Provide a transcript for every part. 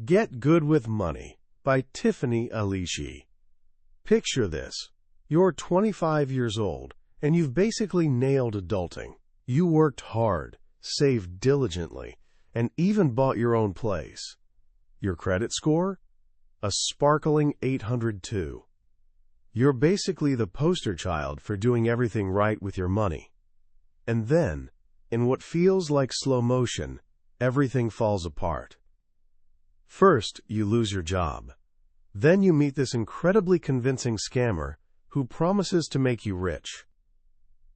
Get Good with Money by Tiffany Aliche. Picture this. You're 25 years old, and you've basically nailed adulting. You worked hard, saved diligently, and even bought your own place. Your credit score? A sparkling 802. You're basically the poster child for doing everything right with your money. And then, in what feels like slow motion, everything falls apart. First, you lose your job. Then you meet this incredibly convincing scammer who promises to make you rich.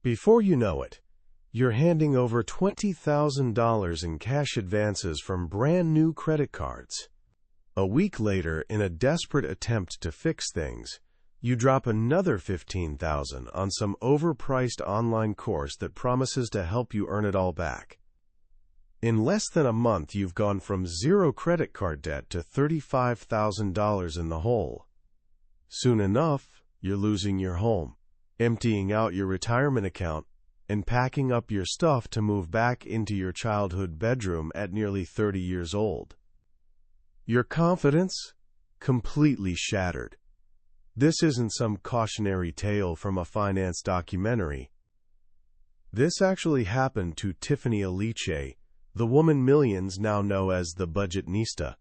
Before you know it, you're handing over $20,000 in cash advances from brand new credit cards. A week later, in a desperate attempt to fix things, you drop another $15,000 on some overpriced online course that promises to help you earn it all back. In less than a month, you've gone from zero credit card debt to $35,000 in the hole. Soon enough, you're losing your home, emptying out your retirement account, and packing up your stuff to move back into your childhood bedroom at nearly 30 years old. Your confidence? Completely shattered. This isn't some cautionary tale from a finance documentary. This actually happened to Tiffany Aliche, the woman millions now know as the Budgetnista.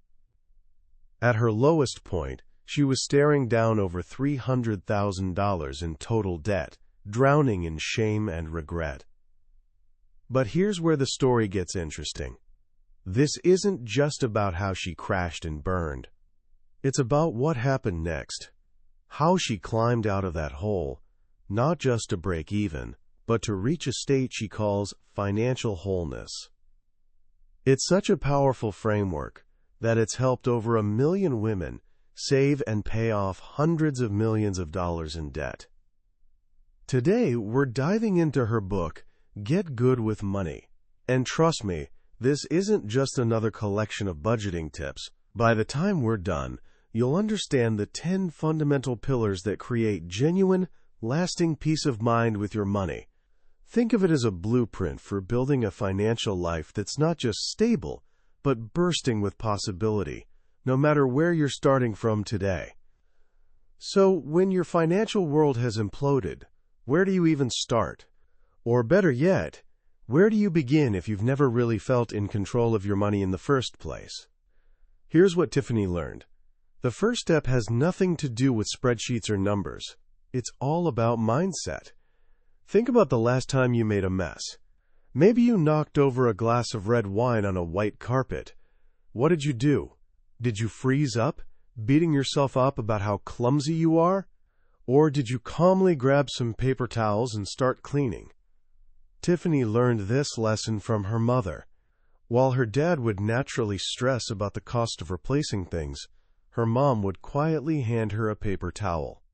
At her lowest point, she was staring down over $300,000 in total debt, drowning in shame and regret. But here's where the story gets interesting. This isn't just about how she crashed and burned. It's about what happened next, how she climbed out of that hole, not just to break even, but to reach a state she calls financial wholeness. It's such a powerful framework that it's helped over 1 million women save and pay off hundreds of millions of dollars in debt. Today, we're diving into her book, Get Good with Money. And trust me, this isn't just another collection of budgeting tips. By the time we're done, you'll understand the 10 fundamental pillars that create genuine, lasting peace of mind with your money. Think of it as a blueprint for building a financial life that's not just stable, but bursting with possibility, no matter where you're starting from today. So, when your financial world has imploded, where do you even start? Or better yet, where do you begin if you've never really felt in control of your money in the first place? Here's what Tiffany learned. The first step has nothing to do with spreadsheets or numbers. It's all about mindset. Think about the last time you made a mess. Maybe you knocked over a glass of red wine on a white carpet. What did you do? Did you freeze up, beating yourself up about how clumsy you are? Or did you calmly grab some paper towels and start cleaning? Tiffany learned this lesson from her mother. While her dad would naturally stress about the cost of replacing things, her mom would quietly hand her a paper towel.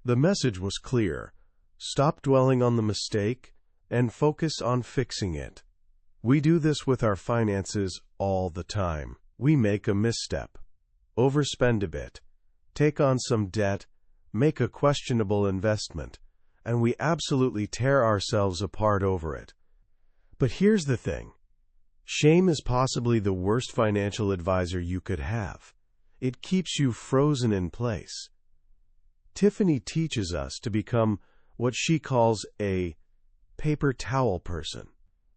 The message was clear. Stop dwelling on the mistake and focus on fixing it. We do this with our finances all the time. We make a misstep, overspend a bit, take on some debt, make a questionable investment, and we absolutely tear ourselves apart over it. But here's the thing. Shame is possibly the worst financial advisor you could have. It keeps you frozen in place. Tiffany teaches us to become what she calls a paper towel person.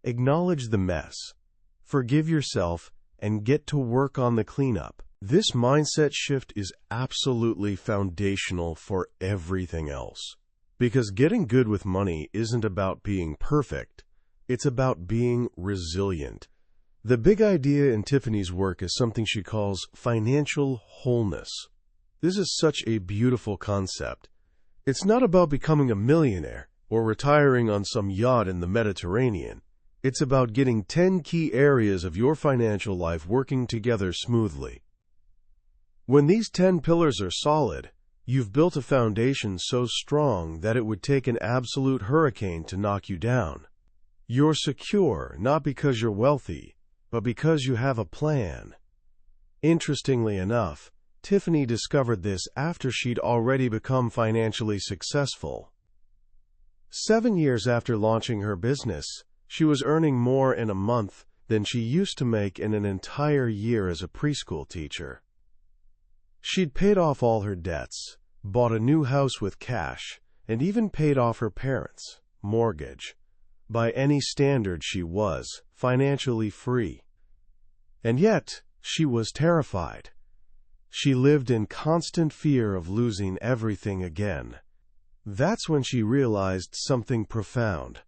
Acknowledge the mess, forgive yourself, and get to work on the cleanup. This mindset shift is absolutely foundational for everything else. Because getting good with money isn't about being perfect, it's about being resilient. The big idea in Tiffany's work is something she calls financial wholeness. This is such a beautiful concept. It's not about becoming a millionaire or retiring on some yacht in the Mediterranean. It's about getting 10 key areas of your financial life working together smoothly. When these 10 pillars are solid, you've built a foundation so strong that it would take an absolute hurricane to knock you down. You're secure not because you're wealthy, but because you have a plan. Interestingly enough, Tiffany discovered this after she'd already become financially successful. 7 years after launching her business, she was earning more in a month than she used to make in an entire year as a preschool teacher. She'd paid off all her debts, bought a new house with cash, and even paid off her parents' mortgage. By any standard, she was financially free. And yet, she was terrified. She lived in constant fear of losing everything again. That's when she realized something profound.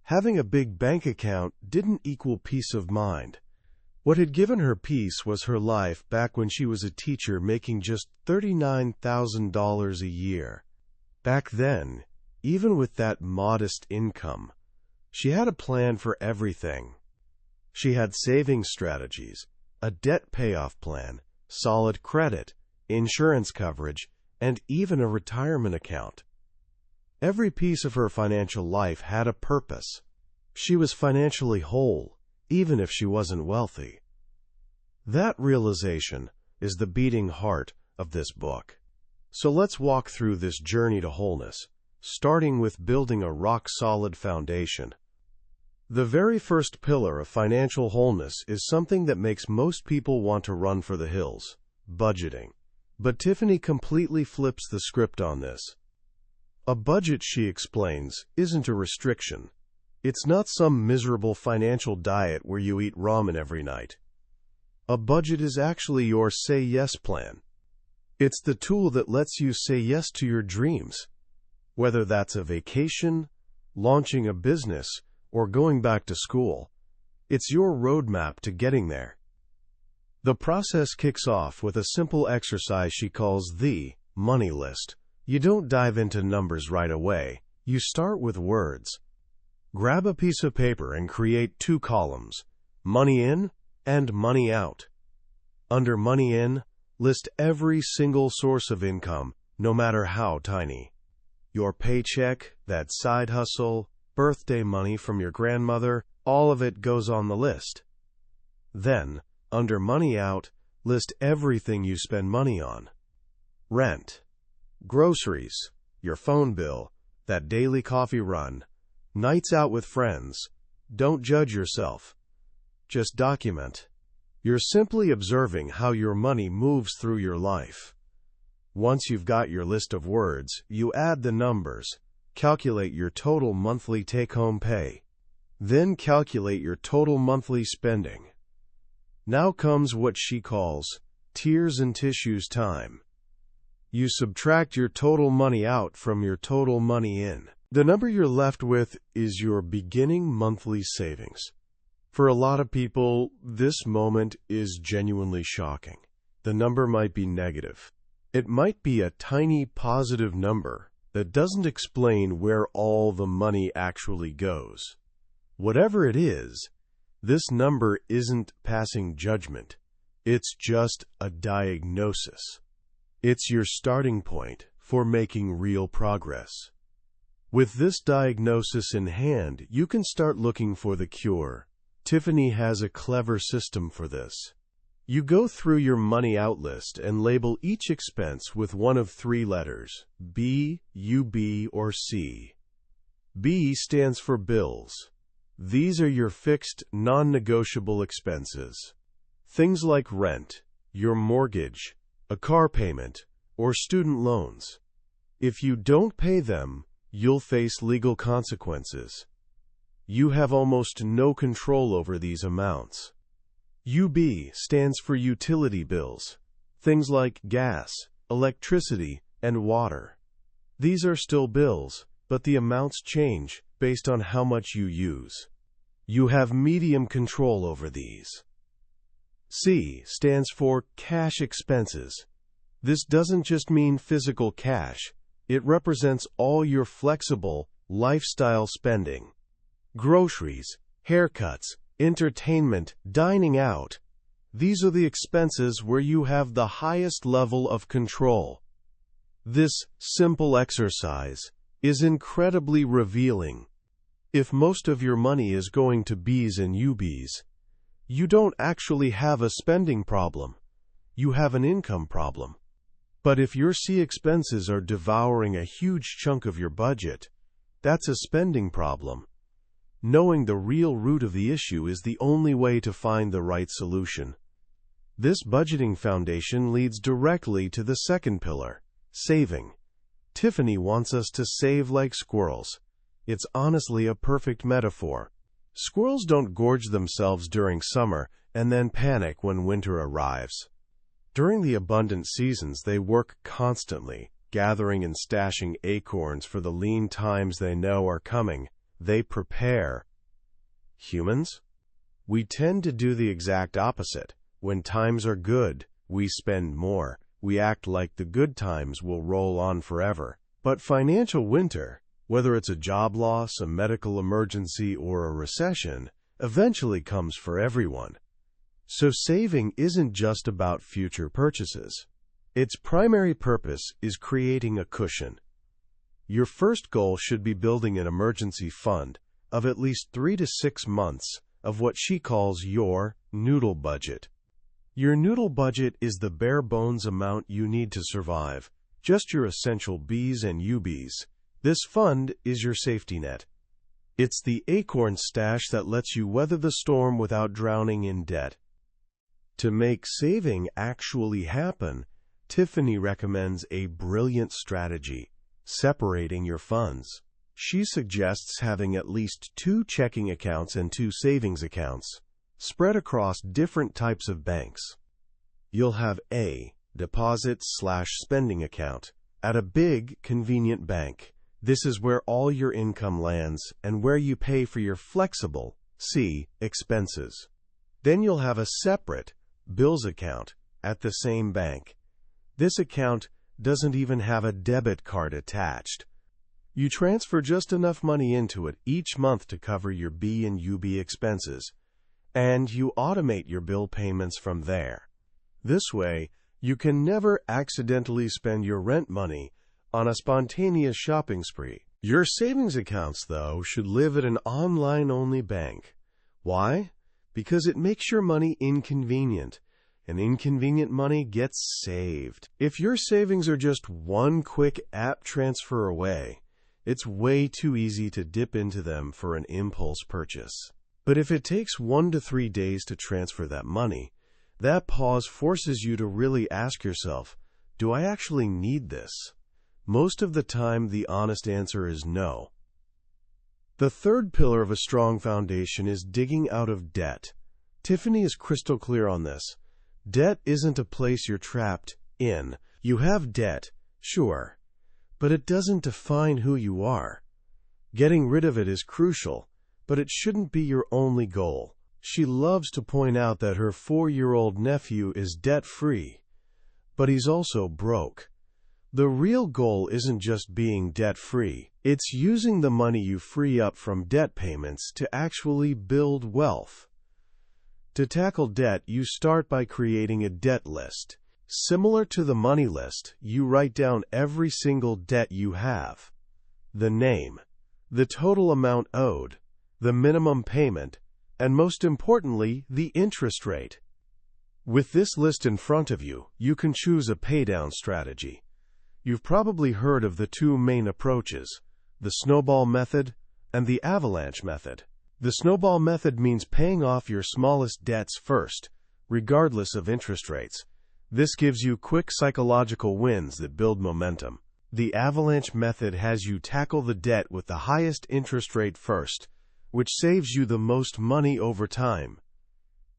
Having a big bank account didn't equal peace of mind. What had given her peace was her life back when she was a teacher making just $39,000 a year. Back then, even with that modest income, she had a plan for everything. She had saving strategies, a debt payoff plan, solid credit, insurance coverage, and even a retirement account. Every piece of her financial life had a purpose. She was financially whole, even if she wasn't wealthy. That realization is the beating heart of this book. So let's walk through this journey to wholeness, starting with building a rock-solid foundation. The very first pillar of financial wholeness is something that makes most people want to run for the hills: budgeting. But Tiffany completely flips the script on this. A budget, she explains, isn't a restriction. It's not some miserable financial diet where you eat ramen every night. A budget is actually your say-yes plan. It's the tool that lets you say yes to your dreams. Whether that's a vacation, launching a business, or going back to school, it's your roadmap to getting there. The process kicks off with a simple exercise she calls the money list. You don't dive into numbers right away. You start with words. Grab a piece of paper and create 2 columns, money in and money out. Under money in, list every single source of income, no matter how tiny. Your paycheck, that side hustle, birthday money from your grandmother, all of it goes on the list. Then, under money out, list everything you spend money on. Rent, groceries, your phone bill, that daily coffee run, nights out with friends. Don't judge yourself. Just document. You're simply observing how your money moves through your life. Once you've got your list of words, you add the numbers. Calculate your total monthly take-home pay. Then calculate your total monthly spending. Now comes what she calls tears and tissues time. You subtract your total money out from your total money in. The number you're left with is your beginning monthly savings. For a lot of people, this moment is genuinely shocking. The number might be negative. It might be a tiny positive number that doesn't explain where all the money actually goes. Whatever it is, this number isn't passing judgment. It's just a diagnosis. It's your starting point for making real progress. With this diagnosis in hand, you can start looking for the cure. Tiffany has a clever system for this. You go through your money out list and label each expense with one of 3 letters: B, UB, or C. B stands for bills. These are your fixed, non-negotiable expenses. Things like rent, your mortgage, a car payment, or student loans. If you don't pay them, you'll face legal consequences. You have almost no control over these amounts. UB stands for utility bills, things like gas, electricity, and water. These are still bills, but the amounts change based on how much you use. You have medium control over these. C stands for cash expenses. This doesn't just mean physical cash. It represents all your flexible, lifestyle spending. Groceries, haircuts, entertainment, dining out. These are the expenses where you have the highest level of control. This simple exercise is incredibly revealing. If most of your money is going to B's and UB's, you don't actually have a spending problem. You have an income problem. But if your C expenses are devouring a huge chunk of your budget, that's a spending problem. Knowing the real root of the issue is the only way to find the right solution. This budgeting foundation leads directly to the second pillar, saving. Tiffany wants us to save like squirrels. It's honestly a perfect metaphor. Squirrels don't gorge themselves during summer and then panic when winter arrives. During the abundant seasons, they work constantly, gathering and stashing acorns for the lean times they know are coming. They prepare. Humans? We tend to do the exact opposite. When times are good, we spend more. We act like the good times will roll on forever. But financial winter, whether it's a job loss, a medical emergency, or a recession, eventually comes for everyone. So saving isn't just about future purchases. Its primary purpose is creating a cushion. Your first goal should be building an emergency fund of at least 3 to 6 months of what she calls your noodle budget. Your noodle budget is the bare bones amount you need to survive, just your essential B's and UBs. This fund is your safety net. It's the acorn stash that lets you weather the storm without drowning in debt. To make saving actually happen, Tiffany recommends a brilliant strategy: separating your funds. She suggests having at least 2 checking accounts and 2 savings accounts, spread across different types of banks. You'll have a deposit/spending account at a big, convenient bank. This is where all your income lands and where you pay for your flexible expenses. Then you'll have a separate bills account at the same bank. This account doesn't even have a debit card attached. You transfer just enough money into it each month to cover your B and UB expenses, and you automate your bill payments from there. This way, you can never accidentally spend your rent money on a spontaneous shopping spree. Your savings accounts, though, should live at an online-only bank. Why? Because it makes your money inconvenient, and inconvenient money gets saved. If your savings are just one quick app transfer away, it's way too easy to dip into them for an impulse purchase. But if it takes 1 to 3 days to transfer that money, that pause forces you to really ask yourself, do I actually need this? Most of the time, the honest answer is no. The third pillar of a strong foundation is digging out of debt. Tiffany is crystal clear on this. Debt isn't a place you're trapped in. You have debt, sure, but it doesn't define who you are. Getting rid of it is crucial, but it shouldn't be your only goal. She loves to point out that her 4-year-old nephew is debt-free, but he's also broke. The real goal isn't just being debt-free. It's using the money you free up from debt payments to actually build wealth. To tackle debt, you start by creating a debt list. Similar to the money list, you write down every single debt you have, the name, the total amount owed, the minimum payment, and most importantly, the interest rate. With this list in front of you, you can choose a paydown strategy. You've probably heard of the 2 main approaches, the snowball method and the avalanche method. The snowball method means paying off your smallest debts first, regardless of interest rates. This gives you quick psychological wins that build momentum. The avalanche method has you tackle the debt with the highest interest rate first, which saves you the most money over time.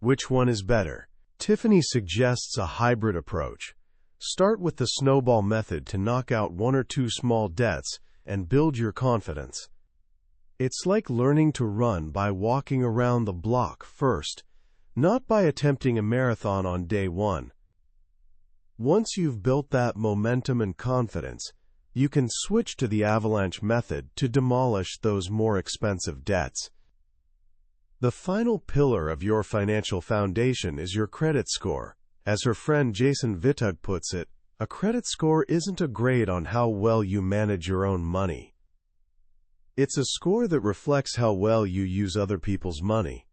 Which one is better? Tiffany suggests a hybrid approach. Start with the snowball method to knock out 1 or 2 small debts and build your confidence. It's like learning to run by walking around the block first, not by attempting a marathon on day 1. Once you've built that momentum and confidence, you can switch to the avalanche method to demolish those more expensive debts. The final pillar of your financial foundation is your credit score. As her friend Jason Vitug puts it, a credit score isn't a grade on how well you manage your own money. It's a score that reflects how well you use other people's money.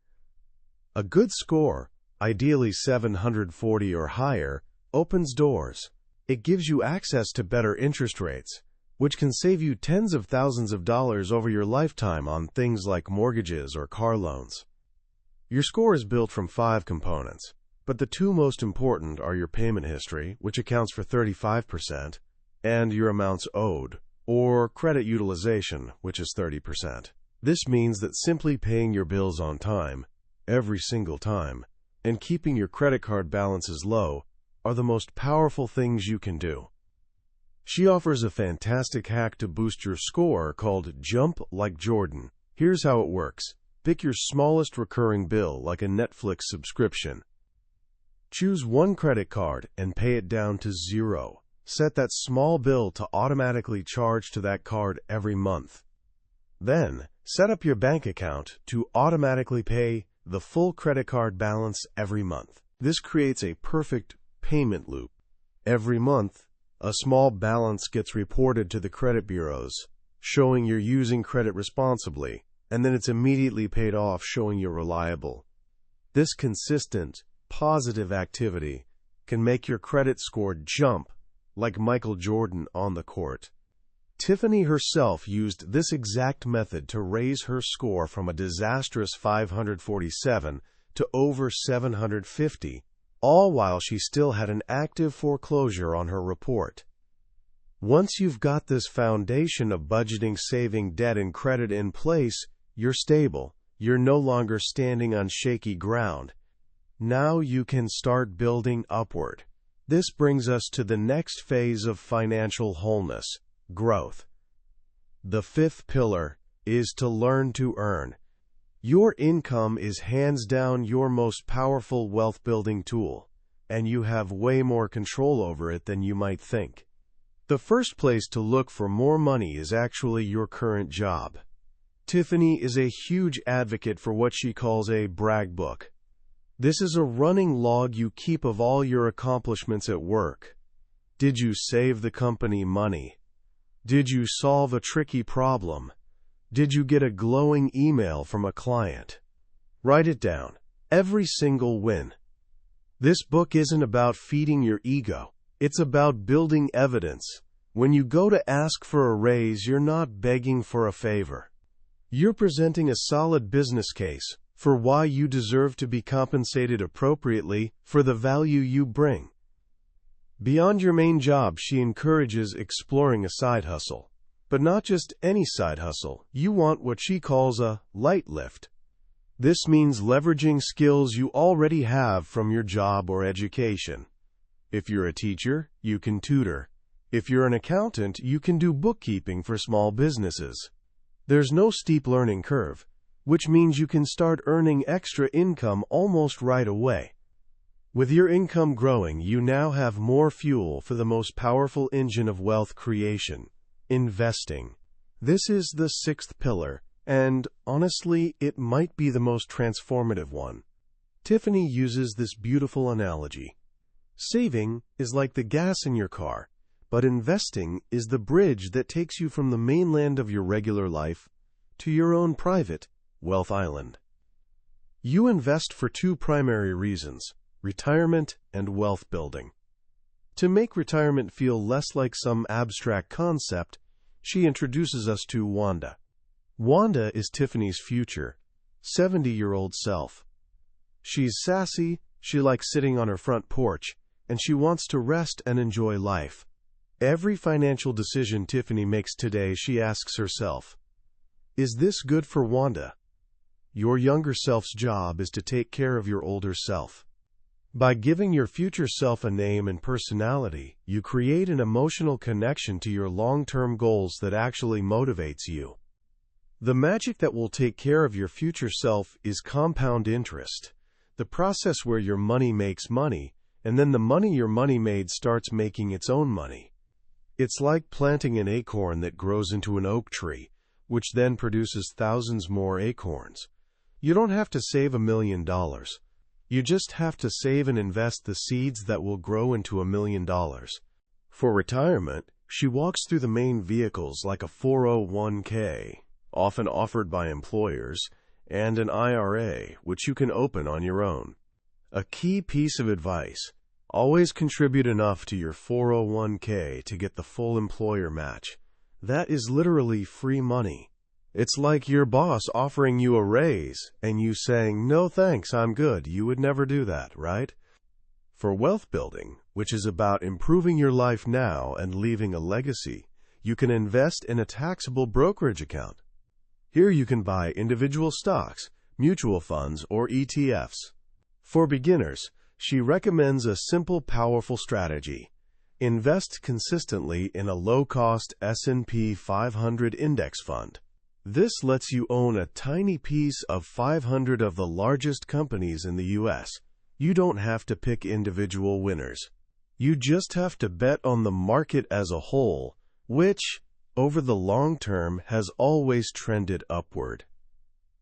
A good score, ideally 740 or higher, opens doors. It gives you access to better interest rates, which can save you tens of thousands of dollars over your lifetime on things like mortgages or car loans. Your score is built from 5 components, but the 2 most important are your payment history, which accounts for 35%, and your amounts owed, or credit utilization, which is 30%. This means that simply paying your bills on time, every single time, and keeping your credit card balances low are the most powerful things you can do. She offers a fantastic hack to boost your score called Jump Like Jordan. Here's how it works. Pick your smallest recurring bill, like a Netflix subscription. Choose one credit card and pay it down to 0. Set that small bill to automatically charge to that card every month. Then, set up your bank account to automatically pay the full credit card balance every month. This creates a perfect payment loop. Every month, a small balance gets reported to the credit bureaus, showing you're using credit responsibly, and then it's immediately paid off, showing you're reliable. This consistent, positive activity can make your credit score jump like Michael Jordan on the court. Tiffany herself used this exact method to raise her score from a disastrous 547 to over 750, all while she still had an active foreclosure on her report. Once you've got this foundation of budgeting, saving, debt, and credit in place, you're stable. You're no longer standing on shaky ground. Now you can start building upward. This brings us to the next phase of financial wholeness: growth. The 5th pillar is to learn to earn. Your income is hands down your most powerful wealth-building tool, and you have way more control over it than you might think. The first place to look for more money is actually your current job. Tiffany is a huge advocate for what she calls a brag book. This is a running log you keep of all your accomplishments at work. Did you save the company money? Did you solve a tricky problem? Did you get a glowing email from a client? Write it down. Every single win. This book isn't about feeding your ego. It's about building evidence. When you go to ask for a raise, you're not begging for a favor. You're presenting a solid business case for why you deserve to be compensated appropriately for the value you bring. Beyond your main job, she encourages exploring a side hustle. But not just any side hustle. You want what she calls a light lift. This means leveraging skills you already have from your job or education. If you're a teacher, you can tutor. If you're an accountant, you can do bookkeeping for small businesses. There's no steep learning curve, which means you can start earning extra income almost right away. With your income growing, you now have more fuel for the most powerful engine of wealth creation: investing. This is the 6th pillar, and honestly, it might be the most transformative one. Tiffany uses this beautiful analogy. Saving is like the gas in your car, but investing is the bridge that takes you from the mainland of your regular life to your own private wealth island. You invest for 2 primary reasons: retirement and wealth building. To make retirement feel less like some abstract concept, she introduces us to Wanda. Wanda is Tiffany's future 70-year-old self. She's sassy, she likes sitting on her front porch, and she wants to rest and enjoy life. Every financial decision Tiffany makes today, she asks herself, is this good for Wanda? Your younger self's job is to take care of your older self. By giving your future self a name and personality, you create an emotional connection to your long-term goals that actually motivates you. The magic that will take care of your future self is compound interest, the process where your money makes money, and then the money your money made starts making its own money. It's like planting an acorn that grows into an oak tree, which then produces thousands more acorns. You don't have to save $1 million. You just have to save and invest the seeds that will grow into $1 million. For retirement, she walks through the main vehicles like a 401k, often offered by employers, and an IRA, which you can open on your own. A key piece of advice: always contribute enough to your 401k to get the full employer match. That is literally free money. It's like your boss offering you a raise and you saying, "No thanks, I'm good." You would never do that, right? For wealth building, which is about improving your life now and leaving a legacy, you can invest in a taxable brokerage account. Here you can buy individual stocks, mutual funds, or ETFs. For beginners, she recommends a simple, powerful strategy. Invest consistently in a low-cost S&P 500 index fund. This lets you own a tiny piece of 500 of the largest companies in the U.S. You don't have to pick individual winners. You just have to bet on the market as a whole, which, over the long term, has always trended upward.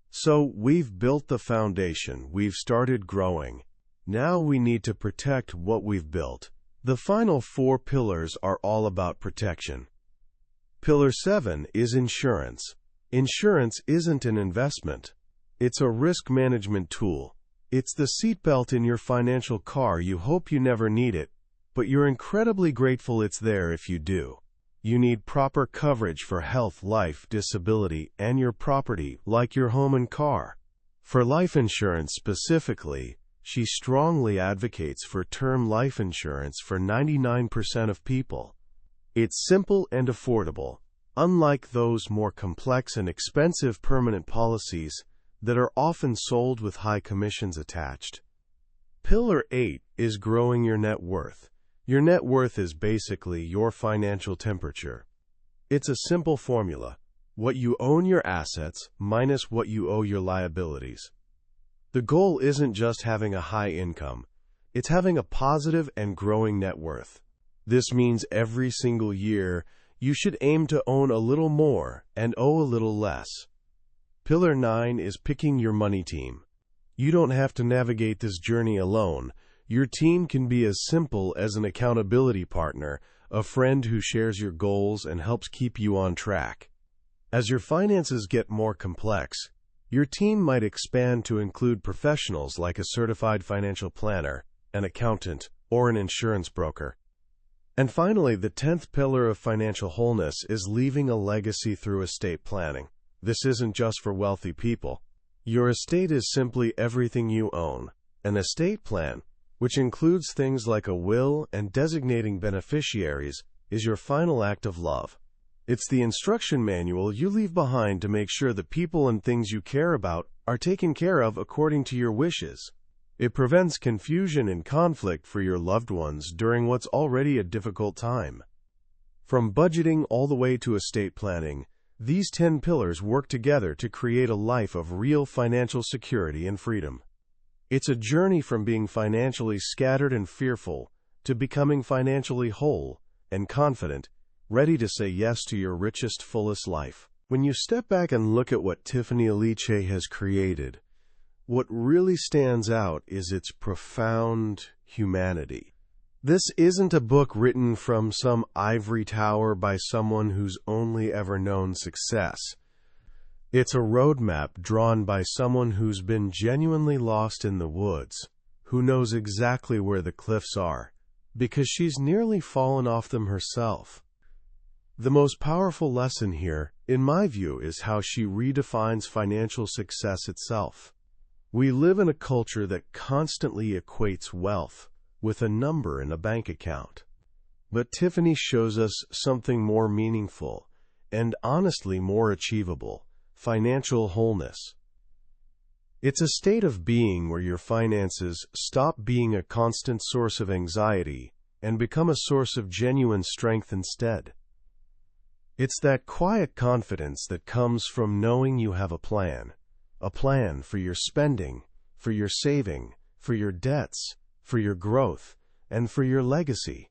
So, we've built the foundation, we've started growing. Now we need to protect what we've built. The final 4 pillars are all about protection. Pillar 7 is insurance. Insurance isn't an investment. It's a risk management tool. It's the seatbelt in your financial car. You hope you never need it, but you're incredibly grateful it's there if you do. You need proper coverage for health, life, disability, and your property, like your home and car. For life insurance specifically, she strongly advocates for term life insurance for 99% of people. It's simple and affordable, unlike those more complex and expensive permanent policies that are often sold with high commissions attached. Pillar 8 is growing your net worth. Your net worth is basically your financial temperature. It's a simple formula: what you own your assets minus what you owe your liabilities. The goal isn't just having a high income, it's having a positive and growing net worth. This means every single year you should aim to own a little more and owe a little less. Pillar 9 is picking your money team. You don't have to navigate this journey alone. Your team can be as simple as an accountability partner, a friend who shares your goals and helps keep you on track. As your finances get more complex, your team might expand to include professionals like a certified financial planner, an accountant, or an insurance broker. And finally, the 10th pillar of financial wholeness is leaving a legacy through estate planning. This isn't just for wealthy people. Your estate is simply everything you own. An estate plan, which includes things like a will and designating beneficiaries, is your final act of love. It's the instruction manual you leave behind to make sure the people and things you care about are taken care of according to your wishes. It prevents confusion and conflict for your loved ones during what's already a difficult time. From budgeting all the way to estate planning, these 10 pillars work together to create a life of real financial security and freedom. It's a journey from being financially scattered and fearful to becoming financially whole and confident, ready to say yes to your richest, fullest life. When you step back and look at what Tiffany Aliche has created, what really stands out is its profound humanity. This isn't a book written from some ivory tower by someone who's only ever known success. It's a roadmap drawn by someone who's been genuinely lost in the woods, who knows exactly where the cliffs are, because she's nearly fallen off them herself. The most powerful lesson here, in my view, is how she redefines financial success itself. We live in a culture that constantly equates wealth with a number in a bank account. But Tiffany shows us something more meaningful and honestly more achievable: financial wholeness. It's a state of being where your finances stop being a constant source of anxiety and become a source of genuine strength instead. It's that quiet confidence that comes from knowing you have a plan for your spending, for your saving, for your debts, for your growth, and for your legacy.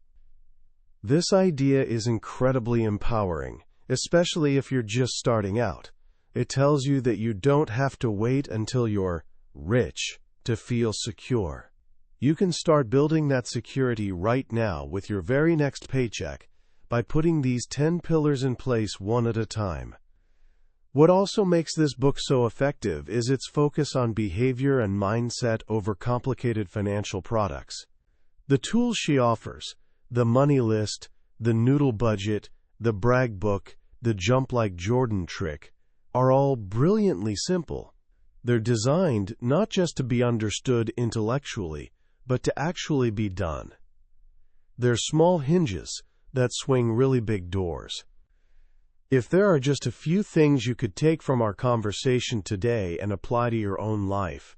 This idea is incredibly empowering, especially if you're just starting out. It tells you that you don't have to wait until you're rich to feel secure. You can start building that security right now with your very next paycheck by putting these 10 pillars in place one at a time. What also makes this book so effective is its focus on behavior and mindset over complicated financial products. The tools she offers, the money list, the noodle budget, the brag book, the jump like Jordan trick, are all brilliantly simple. They're designed not just to be understood intellectually, but to actually be done. They're small hinges that swing really big doors. If there are just a few things you could take from our conversation today and apply to your own life,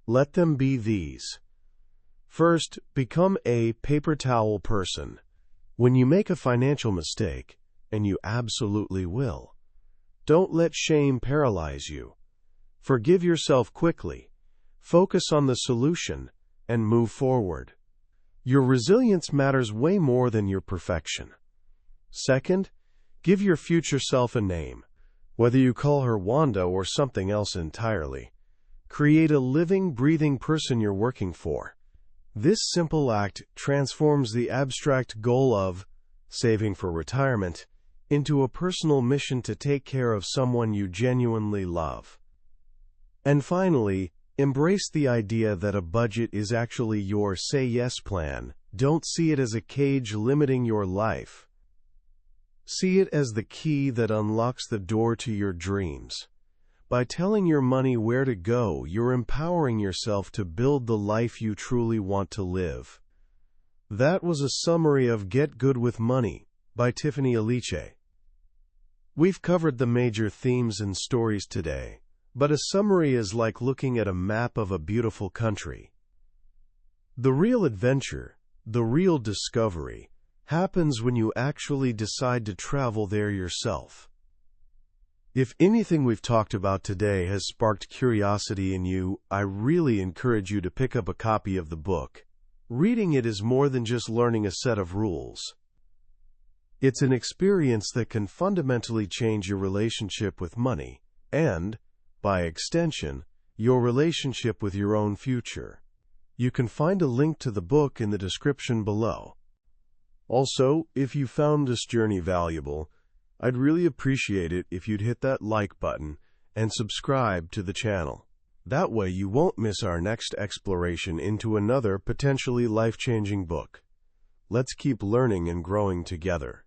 let them be these. First, become a paper towel person. When you make a financial mistake, and you absolutely will, don't let shame paralyze you. Forgive yourself quickly, focus on the solution, and move forward. Your resilience matters way more than your perfection. Second, give your future self a name, whether you call her Wanda or something else entirely. Create a living, breathing person you're working for. This simple act transforms the abstract goal of saving for retirement into a personal mission to take care of someone you genuinely love. And finally, embrace the idea that a budget is actually your say yes plan. Don't see it as a cage limiting your life. See it as the key that unlocks the door to your dreams. By telling your money where to go, you're empowering yourself to build the life you truly want to live. That was a summary of Get Good with Money by Tiffany Aliche. We've covered the major themes and stories today, but a summary is like looking at a map of a beautiful country. The real adventure, the real discovery, happens when you actually decide to travel there yourself. If anything we've talked about today has sparked curiosity in you, I really encourage you to pick up a copy of the book. Reading it is more than just learning a set of rules. It's an experience that can fundamentally change your relationship with money and, by extension, your relationship with your own future. You can find a link to the book in the description below. Also, if you found this journey valuable, I'd really appreciate it if you'd hit that like button and subscribe to the channel. That way you won't miss our next exploration into another potentially life-changing book. Let's keep learning and growing together.